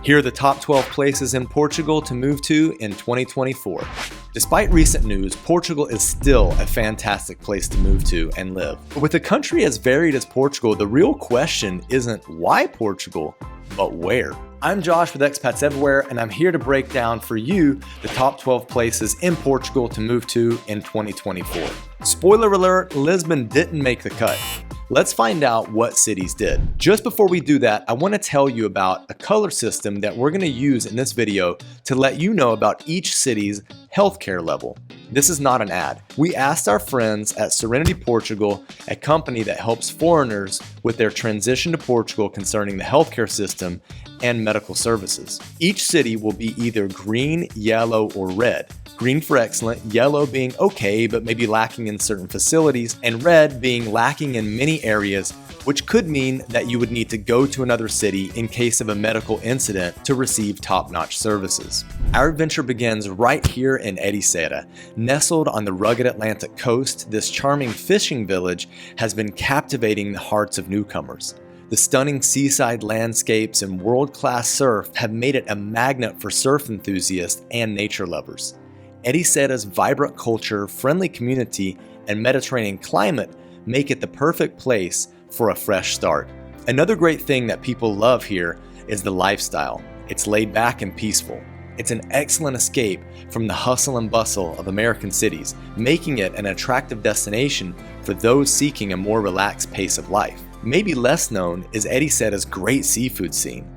Here are the top 12 places in Portugal to move to in 2024. Despite recent news, Portugal is still a fantastic place to move to and live. But with a country as varied as Portugal, the real question isn't why Portugal, but where. I'm Josh with Expats Everywhere, and I'm here to break down for you the top 12 places in Portugal to move to in 2024. Spoiler alert, Lisbon didn't make the cut. Let's find out what cities did. Just before we do that, I want to tell you about a color system that we're going to use in this video to let you know about each city's healthcare level. This is not an ad. We asked our friends at Serenity Portugal, a company that helps foreigners with their transition to Portugal concerning the healthcare system and medical services. Each city will be either green, yellow, or red. Green for excellent, yellow being okay but maybe lacking in certain facilities, and red being lacking in many areas, which could mean that you would need to go to another city in case of a medical incident to receive top-notch services. Our adventure begins right here in Ericeira. Nestled on the rugged Atlantic coast, this charming fishing village has been captivating the hearts of newcomers. The stunning seaside landscapes and world-class surf have made it a magnet for surf enthusiasts and nature lovers. Ericeira's vibrant culture, friendly community, and Mediterranean climate make it the perfect place for a fresh start. Another great thing that people love here is the lifestyle. It's laid back and peaceful. It's an excellent escape from the hustle and bustle of American cities, making it an attractive destination for those seeking a more relaxed pace of life. Maybe less known is Ericeira's great seafood scene.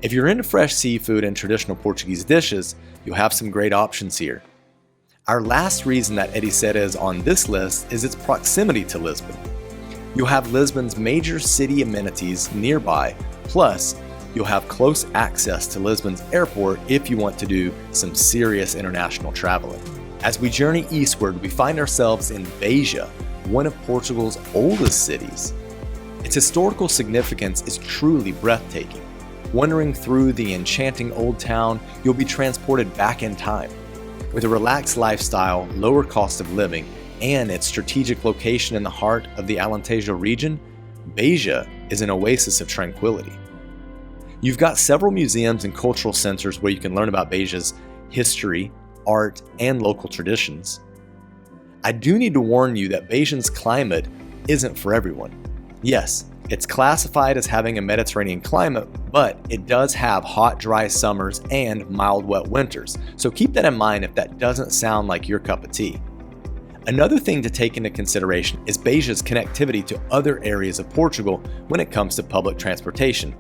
If you're into fresh seafood and traditional Portuguese dishes, you'll have some great options here. Our last reason that Ericeira is on this list is its proximity to Lisbon. You'll have Lisbon's major city amenities nearby, plus you'll have close access to Lisbon's airport if you want to do some serious international traveling. As we journey eastward, we find ourselves in Beja, one of Portugal's oldest cities. Its historical significance is truly breathtaking. Wandering through the enchanting old town, you'll be transported back in time. With a relaxed lifestyle, lower cost of living, and its strategic location in the heart of the Alentejo region, Beja is an oasis of tranquility. You've got several museums and cultural centers where you can learn about Beja's history, art, and local traditions. I do need to warn you that Beja's climate isn't for everyone. Yes, it's classified as having a Mediterranean climate, but it does have hot, dry summers and mild, wet winters, so keep that in mind if that doesn't sound like your cup of tea. Another thing to take into consideration is Beja's connectivity to other areas of Portugal when it comes to public transportation.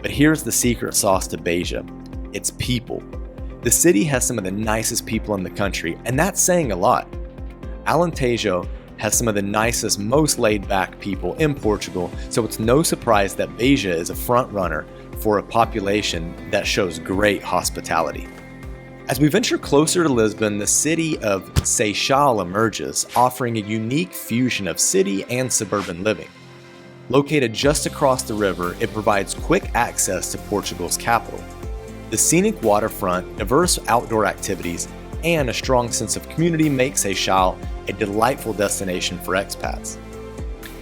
But here's the secret sauce to Beja: it's people. The city has some of the nicest people in the country, and that's saying a lot. Alentejo has some of the nicest, most laid-back people in Portugal, so it's no surprise that Beja is a front runner for a population that shows great hospitality. As we venture closer to Lisbon, the city of Seixal emerges, offering a unique fusion of city and suburban living. Located just across the river, it provides quick access to Portugal's capital. The scenic waterfront, diverse outdoor activities, and a strong sense of community make Seixal a delightful destination for expats.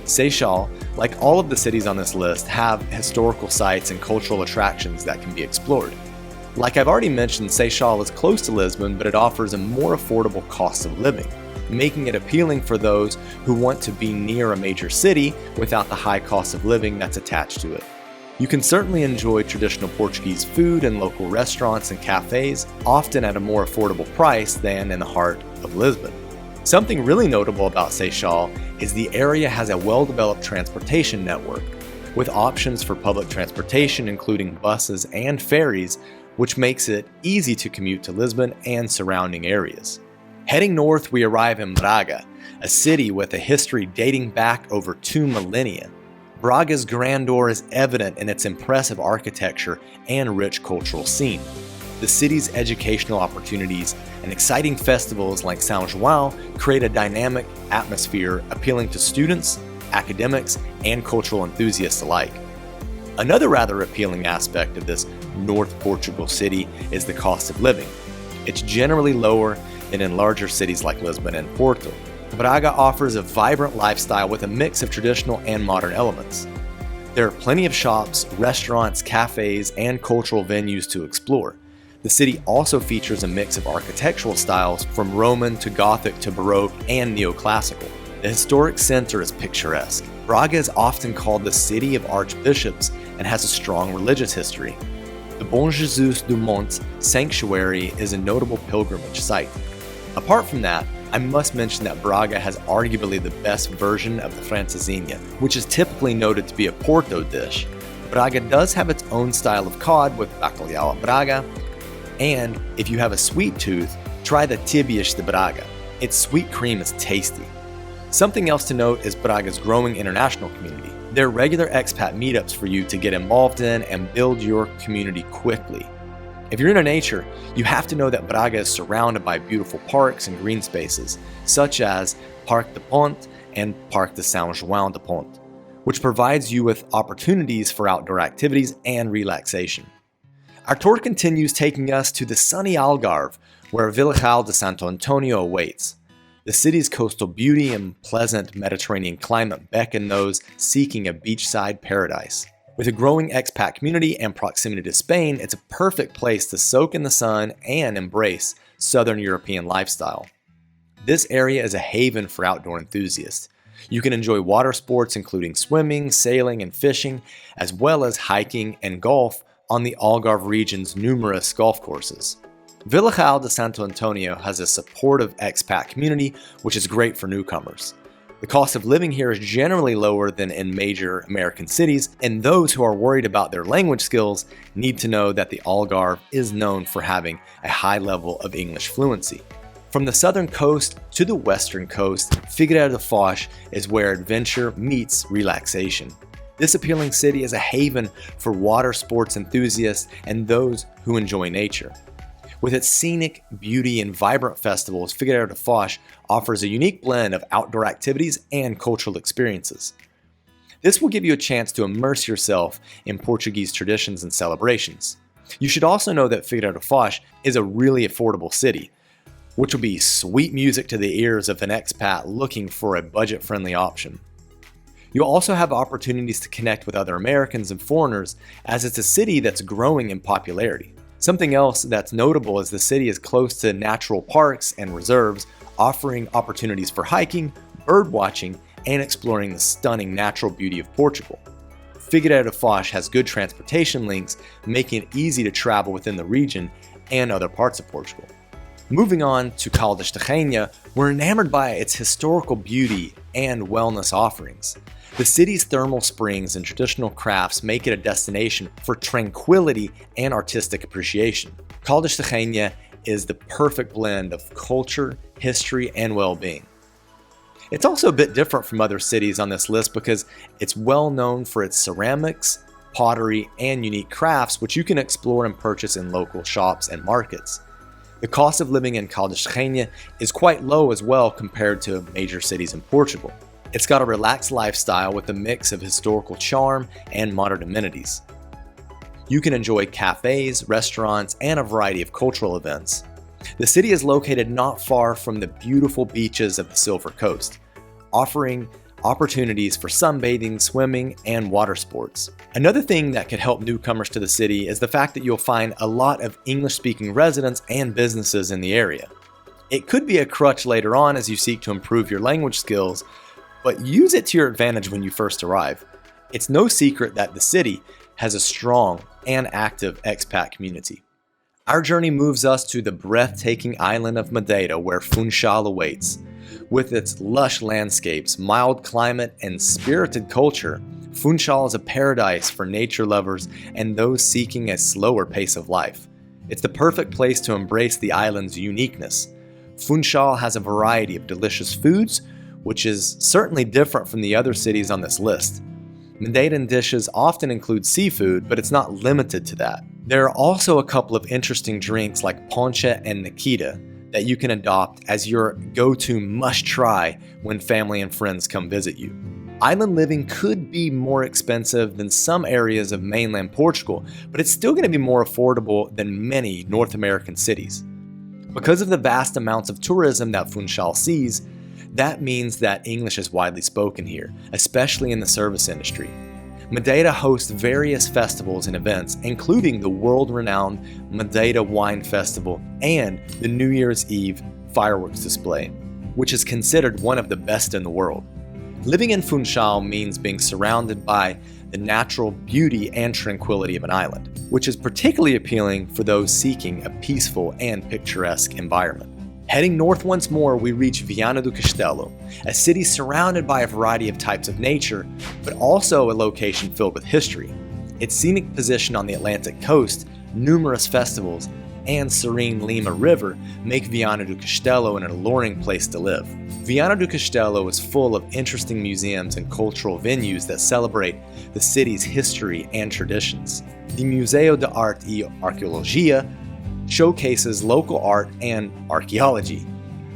Seixal, like all of the cities on this list, have historical sites and cultural attractions that can be explored. Like I've already mentioned, Seixal is close to Lisbon, but it offers a more affordable cost of living, making it appealing for those who want to be near a major city without the high cost of living that's attached to it. You can certainly enjoy traditional Portuguese food in local restaurants and cafes, often at a more affordable price than in the heart of Lisbon. Something really notable about Seixal is the area has a well-developed transportation network, with options for public transportation including buses and ferries, which makes it easy to commute to Lisbon and surrounding areas. Heading north, we arrive in Braga, a city with a history dating back over 2 millennia. Braga's grandeur is evident in its impressive architecture and rich cultural scene. The city's educational opportunities and exciting festivals like São João create a dynamic atmosphere appealing to students, academics, and cultural enthusiasts alike. Another rather appealing aspect of this North Portugal city is the cost of living. It's generally lower than in larger cities like Lisbon and Porto. Braga offers a vibrant lifestyle with a mix of traditional and modern elements. There are plenty of shops, restaurants, cafes, and cultural venues to explore. The city also features a mix of architectural styles from Roman to Gothic to Baroque and Neoclassical. The historic center is picturesque. Braga is often called the city of archbishops and has a strong religious history. The Bom Jesus do Monte sanctuary is a notable pilgrimage site. Apart from that, I must mention that Braga has arguably the best version of the francesinha, which is typically noted to be a Porto dish. Braga does have its own style of cod with bacalhau at Braga, and if you have a sweet tooth, try the tibias de Braga. Its sweet cream is tasty. Something else to note is Braga's growing international community. There are regular expat meetups for you to get involved in and build your community quickly. If you're into nature, you have to know that Braga is surrounded by beautiful parks and green spaces, such as Parc de Ponte and Parc de São João de Ponte, which provides you with opportunities for outdoor activities and relaxation. Our tour continues, taking us to the sunny Algarve, where Vila Real de Santo Antonio awaits. The city's coastal beauty and pleasant Mediterranean climate beckon those seeking a beachside paradise. With a growing expat community and proximity to Spain, it's a perfect place to soak in the sun and embrace Southern European lifestyle. This area is a haven for outdoor enthusiasts. You can enjoy water sports including swimming, sailing, and fishing, as well as hiking and golf on the Algarve region's numerous golf courses. Vila Real de Santo Antonio has a supportive expat community, which is great for newcomers. The cost of living here is generally lower than in major American cities, and those who are worried about their language skills need to know that the Algarve is known for having a high level of English fluency. From the southern coast to the western coast, Figueira da Foz is where adventure meets relaxation. This appealing city is a haven for water sports enthusiasts and those who enjoy nature. With its scenic beauty and vibrant festivals, Figueira da Foz offers a unique blend of outdoor activities and cultural experiences. This will give you a chance to immerse yourself in Portuguese traditions and celebrations. You should also know that Figueira da Foz is a really affordable city, which will be sweet music to the ears of an expat looking for a budget-friendly option. You'll also have opportunities to connect with other Americans and foreigners, as it's a city that's growing in popularity. Something else that's notable is the city is close to natural parks and reserves, offering opportunities for hiking, bird watching, and exploring the stunning natural beauty of Portugal. Figueira da Foz has good transportation links, making it easy to travel within the region and other parts of Portugal. Moving on to Caldas de Rainha, we're enamored by its historical beauty and wellness offerings. The city's thermal springs and traditional crafts make it a destination for tranquility and artistic appreciation. Caldas de Rainha is the perfect blend of culture, history, and well-being. It's also a bit different from other cities on this list because it's well known for its ceramics, pottery, and unique crafts, which you can explore and purchase in local shops and markets. The cost of living in Caldas de Rainha is quite low as well compared to major cities in Portugal. It's got a relaxed lifestyle with a mix of historical charm and modern amenities. You can enjoy cafes, restaurants, and a variety of cultural events. The city is located not far from the beautiful beaches of the Silver Coast, offering opportunities for sunbathing, swimming, and water sports. Another thing that could help newcomers to the city is the fact that you'll find a lot of English-speaking residents and businesses in the area. It could be a crutch later on as you seek to improve your language skills, but use it to your advantage when you first arrive. It's no secret that the city has a strong and active expat community. Our journey moves us to the breathtaking island of Madeira, where Funchal awaits. With its lush landscapes, mild climate, and spirited culture, Funchal is a paradise for nature lovers and those seeking a slower pace of life. It's the perfect place to embrace the island's uniqueness. Funchal has a variety of delicious foods, which is certainly different from the other cities on this list. Madeiran dishes often include seafood, but it's not limited to that. There are also a couple of interesting drinks like poncha and nikita that you can adopt as your go-to must-try when family and friends come visit you. Island living could be more expensive than some areas of mainland Portugal, but it's still going to be more affordable than many North American cities. Because of the vast amounts of tourism that Funchal sees, that means that English is widely spoken here, especially in the service industry. Madeira hosts various festivals and events, including the world-renowned Madeira Wine Festival and the New Year's Eve fireworks display, which is considered one of the best in the world. Living in Funchal means being surrounded by the natural beauty and tranquility of an island, which is particularly appealing for those seeking a peaceful and picturesque environment. Heading north once more, we reach Viana do Castelo, a city surrounded by a variety of types of nature, but also a location filled with history. Its scenic position on the Atlantic coast, numerous festivals, and serene Lima River make Viana do Castelo an alluring place to live. Viana do Castelo is full of interesting museums and cultural venues that celebrate the city's history and traditions. The Museu de Arte e Arqueologia showcases local art and archaeology.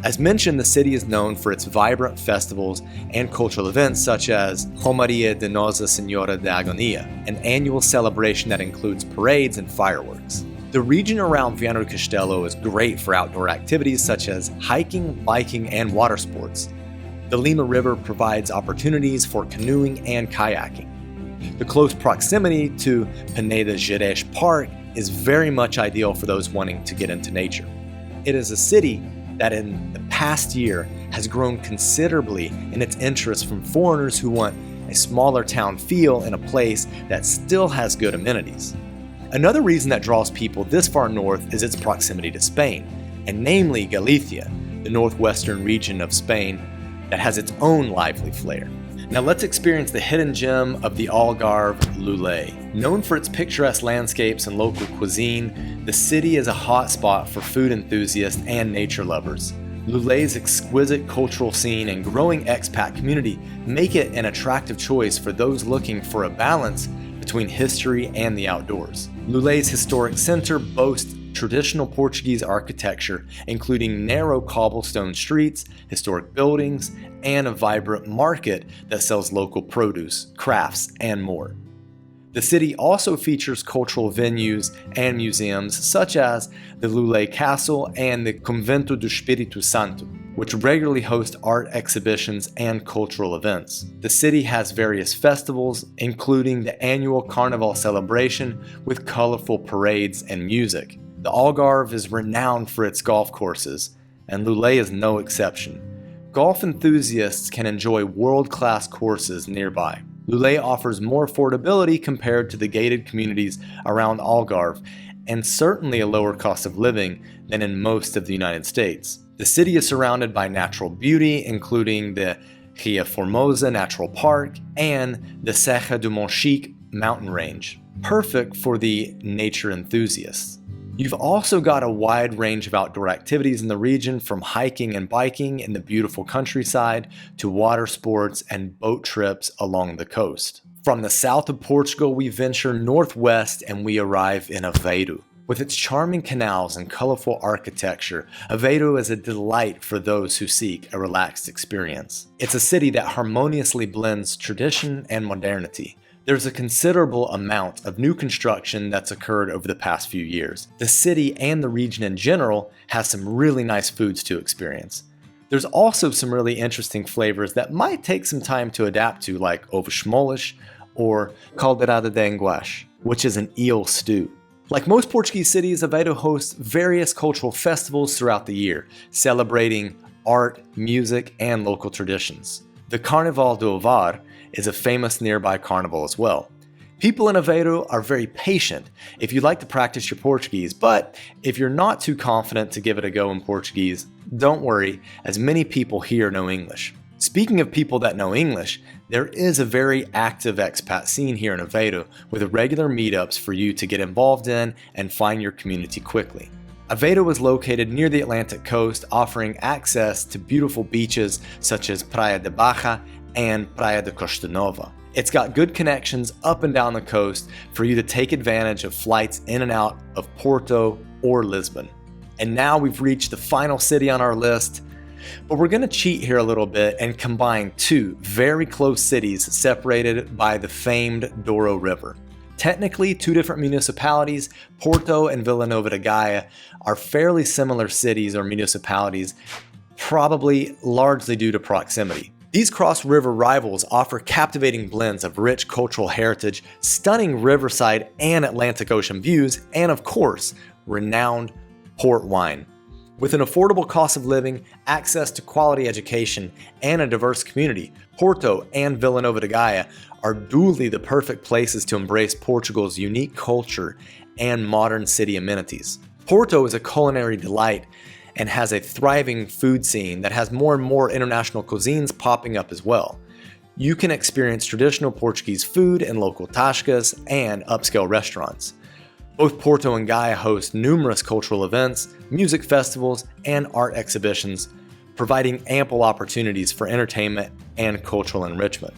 As mentioned, the city is known for its vibrant festivals and cultural events such as Romaria de Nossa Senhora da Agonia, an annual celebration that includes parades and fireworks. The region around Viana do Castelo is great for outdoor activities such as hiking, biking, and water sports. The Lima River provides opportunities for canoeing and kayaking. The close proximity to Peneda Gerês Park is very much ideal for those wanting to get into nature. It is a city that in the past year has grown considerably in its interest from foreigners who want a smaller town feel in a place that still has good amenities. Another reason that draws people this far north is its proximity to Spain, and namely Galicia, the northwestern region of Spain that has its own lively flair. Now let's experience the hidden gem of the Algarve, Lulé. Known for its picturesque landscapes and local cuisine, the city is a hotspot for food enthusiasts and nature lovers. Lulé's exquisite cultural scene and growing expat community make it an attractive choice for those looking for a balance between history and the outdoors. Lulé's historic center boasts traditional Portuguese architecture, including narrow cobblestone streets, historic buildings, and a vibrant market that sells local produce, crafts, and more. The city also features cultural venues and museums such as the Lulé Castle and the Convento do Espírito Santo, which regularly host art exhibitions and cultural events. The city has various festivals, including the annual Carnival celebration with colorful parades and music. The Algarve is renowned for its golf courses, and Lulé is no exception. Golf enthusiasts can enjoy world-class courses nearby. Lulé offers more affordability compared to the gated communities around Algarve, and certainly a lower cost of living than in most of the United States. The city is surrounded by natural beauty, including the Ria Formosa Natural Park and the Serra do Monchique mountain range, perfect for the nature enthusiasts. You've also got a wide range of outdoor activities in the region, from hiking and biking in the beautiful countryside to water sports and boat trips along the coast. From the south of Portugal, we venture northwest and we arrive in Aveiro. With its charming canals and colorful architecture, Aveiro is a delight for those who seek a relaxed experience. It's a city that harmoniously blends tradition and modernity. There's a considerable amount of new construction that's occurred over the past few years. The city and the region in general has some really nice foods to experience. There's also some really interesting flavors that might take some time to adapt to, like ovo schmolish or caldeirada de enguache, which is an eel stew. Like most Portuguese cities, Aveiro hosts various cultural festivals throughout the year, celebrating art, music, and local traditions. The Carnaval do Ovar is a famous nearby carnival as well. People in Aveiro are very patient if you'd like to practice your Portuguese, but if you're not too confident to give it a go in Portuguese, don't worry, as many people here know English. Speaking of people that know English, there is a very active expat scene here in Aveiro with regular meetups for you to get involved in and find your community quickly. Aveiro is located near the Atlantic coast, offering access to beautiful beaches such as Praia de Baja and Praia de Costa Nova. It's got good connections up and down the coast for you to take advantage of flights in and out of Porto or Lisbon. And now we've reached the final city on our list, but we're going to cheat here a little bit and combine two very close cities separated by the famed Douro River. Technically, two different municipalities, Porto and Vila Nova de Gaia, are fairly similar cities or municipalities, probably largely due to proximity. These cross-river rivals offer captivating blends of rich cultural heritage, stunning riverside and Atlantic Ocean views, and of course, renowned port wine. With an affordable cost of living, access to quality education, and a diverse community, Porto and Vila Nova de Gaia are duly the perfect places to embrace Portugal's unique culture and modern city amenities. Porto is a culinary delight and has a thriving food scene that has more and more international cuisines popping up as well. You can experience traditional Portuguese food in local tascas and upscale restaurants. Both Porto and Gaia host numerous cultural events, music festivals, and art exhibitions, providing ample opportunities for entertainment and cultural enrichment.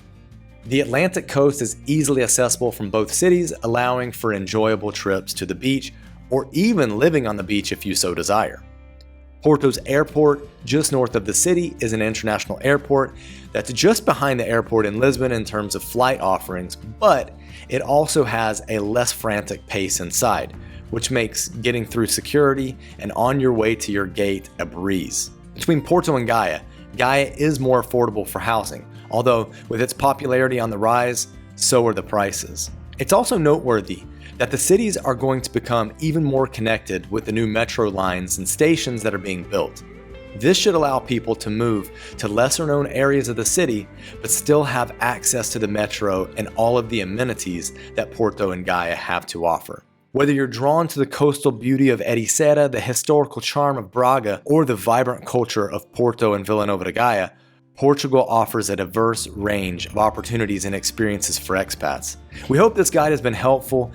The Atlantic coast is easily accessible from both cities, allowing for enjoyable trips to the beach or even living on the beach if you so desire. Porto's airport, just north of the city, is an international airport that's just behind the airport in Lisbon in terms of flight offerings, but it also has a less frantic pace inside, which makes getting through security and on your way to your gate a breeze. Between Porto and Gaia, Gaia is more affordable for housing, although with its popularity on the rise, so are the prices. It's also noteworthy that the cities are going to become even more connected with the new metro lines and stations that are being built. This should allow people to move to lesser known areas of the city, but still have access to the metro and all of the amenities that Porto and Gaia have to offer. Whether you're drawn to the coastal beauty of Ericeira, the historical charm of Braga, or the vibrant culture of Porto and Vila Nova de Gaia, Portugal offers a diverse range of opportunities and experiences for expats. We hope this guide has been helpful,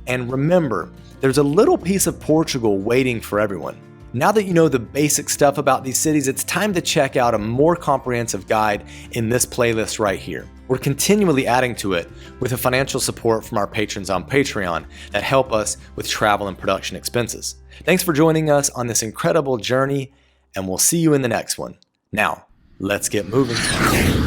and remember, there's a little piece of Portugal waiting for everyone. Now that you know the basic stuff about these cities, it's time to check out a more comprehensive guide in this playlist right here. We're continually adding to it with the financial support from our patrons on Patreon that help us with travel and production expenses. Thanks for joining us on this incredible journey, and we'll see you in the next one. Now, let's get moving.